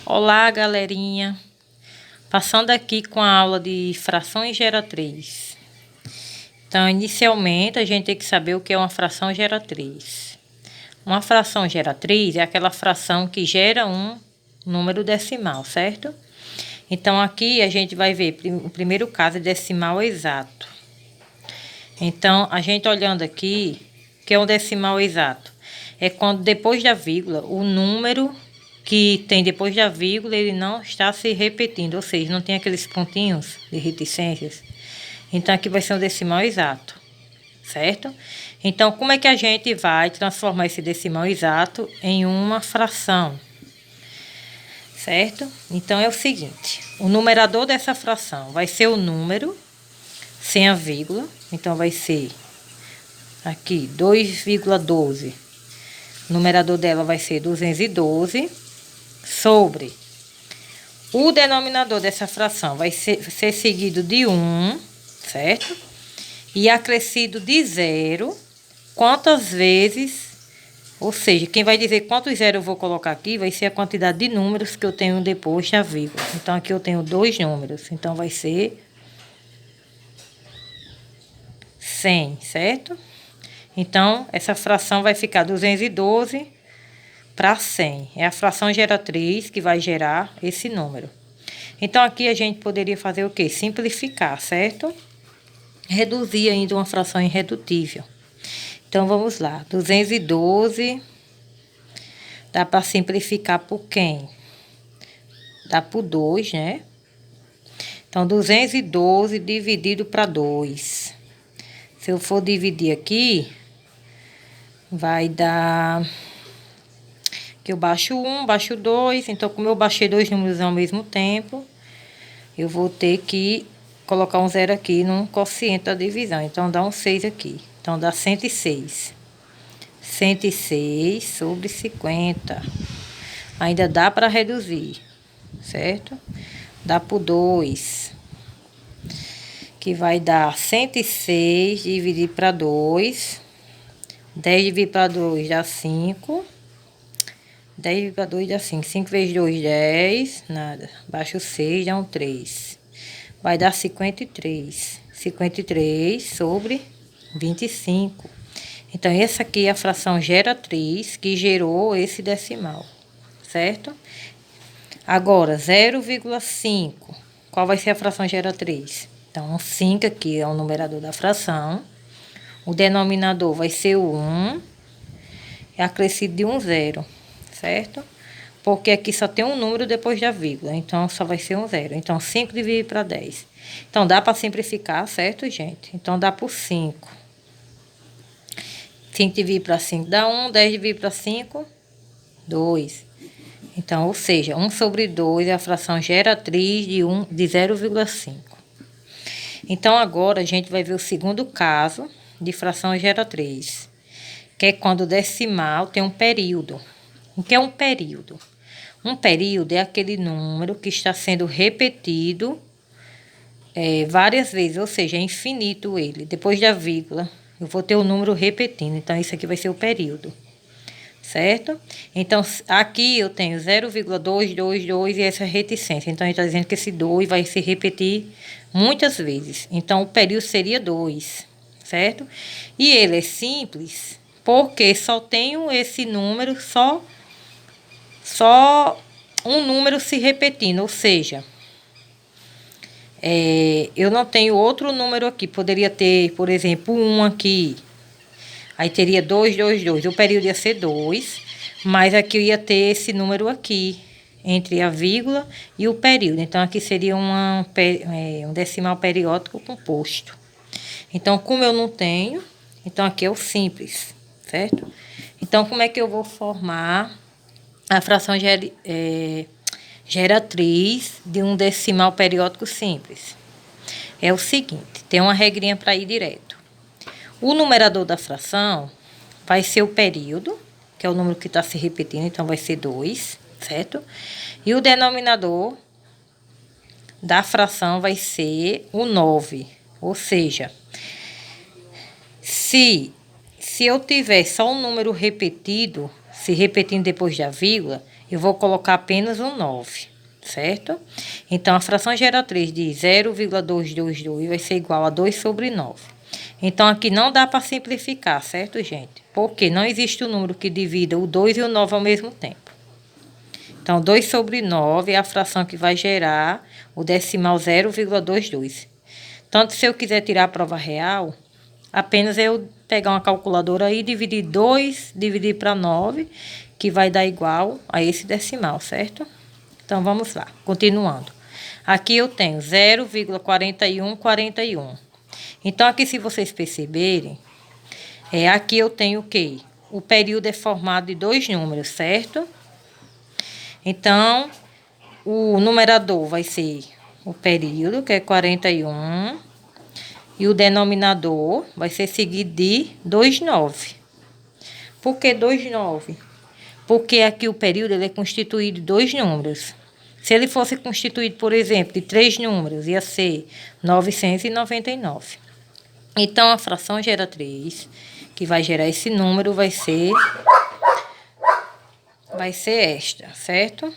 Olá, galerinha! Passando aqui com a aula de frações geratriz. Então, inicialmente, a gente tem que saber o que é uma fração geratriz. Uma fração geratriz é aquela fração que gera um número decimal, certo? Então, aqui a gente vai ver o primeiro caso é decimal exato. Então, a gente olhando aqui, o que é um decimal exato? É quando depois da vírgula, o número que tem depois da vírgula, ele não está se repetindo, ou seja, não tem aqueles pontinhos de reticências. Então, aqui vai ser um decimal exato, certo? Então, como é que a gente vai transformar esse decimal exato em uma fração? Certo? Então, é o seguinte, o numerador dessa fração vai ser o número sem a vírgula, então vai ser aqui 2,12. O numerador dela vai ser 212 sobre o denominador dessa fração vai ser seguido de 1, certo? E acrescido de 0, quantas vezes, ou seja, quem vai dizer quantos zeros eu vou colocar aqui vai ser a quantidade de números que eu tenho depois da vírgula. Então, aqui eu tenho 2 números, então vai ser 100, certo? Então, essa fração vai ficar 212 para 100. É a fração geratriz que vai gerar esse número. Então, aqui a gente poderia fazer o quê? Simplificar, certo? Reduzir ainda uma fração irredutível. Então, vamos lá. 212 dá para simplificar por quem? Dá por 2, né? Então, 212 dividido para 2. Se eu for dividir aqui, vai dar... que eu baixo 1, baixo 2, então como eu baixei 2 números ao mesmo tempo, eu vou ter que colocar um 0 aqui no quociente da divisão, então dá um 6 aqui, então dá 106. 106 sobre 50, ainda dá para reduzir, certo? Dá por 2, que vai dar 106 dividido para 2, 10 dividido para 2 dá 5, 10 dividido para 2 dá 5. 5 vezes 2, 10. Nada. Baixa o 6, dá um 3. Vai dar 53. 53 sobre 25. Então, essa aqui é a fração geratriz que gerou esse decimal. Certo? Agora, 0,5. Qual vai ser a fração geratriz? Então, 5 aqui é o numerador da fração. O denominador vai ser o 1. É acrescido de um 0. Certo? Porque aqui só tem um número depois da vírgula, então só vai ser um 0. Então, 5 dividido para 10. Então, dá para simplificar, certo, gente? Então, dá por 5. 5 dividido para 5 dá 1, 10 dividido para 5, 2. Então, ou seja, 1 sobre 2 é a fração geratriz de 0,5. Então, agora a gente vai ver o segundo caso de fração geratriz, que é quando o decimal tem um período. O que é um período? Um período é aquele número que está sendo repetido várias vezes, ou seja, é infinito ele. Depois da vírgula, eu vou ter o número repetindo. Então, isso aqui vai ser o período, certo? Então, aqui eu tenho 0,222 e essa reticência. Então, a gente está dizendo que esse 2 vai se repetir muitas vezes. Então, o período seria 2, certo? E ele é simples porque só tenho esse número, só um número se repetindo, ou seja, eu não tenho outro número aqui. Poderia ter, por exemplo, 1 aqui. Aí teria 222. O período ia ser 2, mas aqui eu ia ter esse número aqui, entre a vírgula e o período. Então, aqui seria um decimal periódico composto. Então, como eu não tenho, então aqui é o simples, certo? Então, como é que eu vou formar a fração geratriz de um decimal periódico simples? É o seguinte, tem uma regrinha para ir direto. O numerador da fração vai ser o período, que é o número que está se repetindo, então vai ser 2, certo? E o denominador da fração vai ser o 9, ou seja, se eu tiver só um número repetido, se repetindo depois da vírgula, eu vou colocar apenas um 9, certo? Então, a fração geratriz de 0,222 vai ser igual a 2 sobre 9. Então, aqui não dá para simplificar, certo, gente? Porque não existe um número que divida o 2 e o 9 ao mesmo tempo. Então, 2 sobre 9 é a fração que vai gerar o decimal 0,22. Tanto se eu quiser tirar a prova real, apenas eu pegar uma calculadora aí, dividir 2, dividir para 9, que vai dar igual a esse decimal, certo? Então, vamos lá, continuando. Aqui eu tenho 0,4141. Então, aqui, se vocês perceberem, aqui eu tenho o quê? O período é formado de dois números, certo? Então, o numerador vai ser o período, que é 41, e o denominador vai ser seguido de 29. Por que 29? Porque aqui o período ele é constituído de dois números. Se ele fosse constituído, por exemplo, de 3 números, ia ser 999. Então, a fração geratriz, que vai gerar esse número, vai ser esta, certo?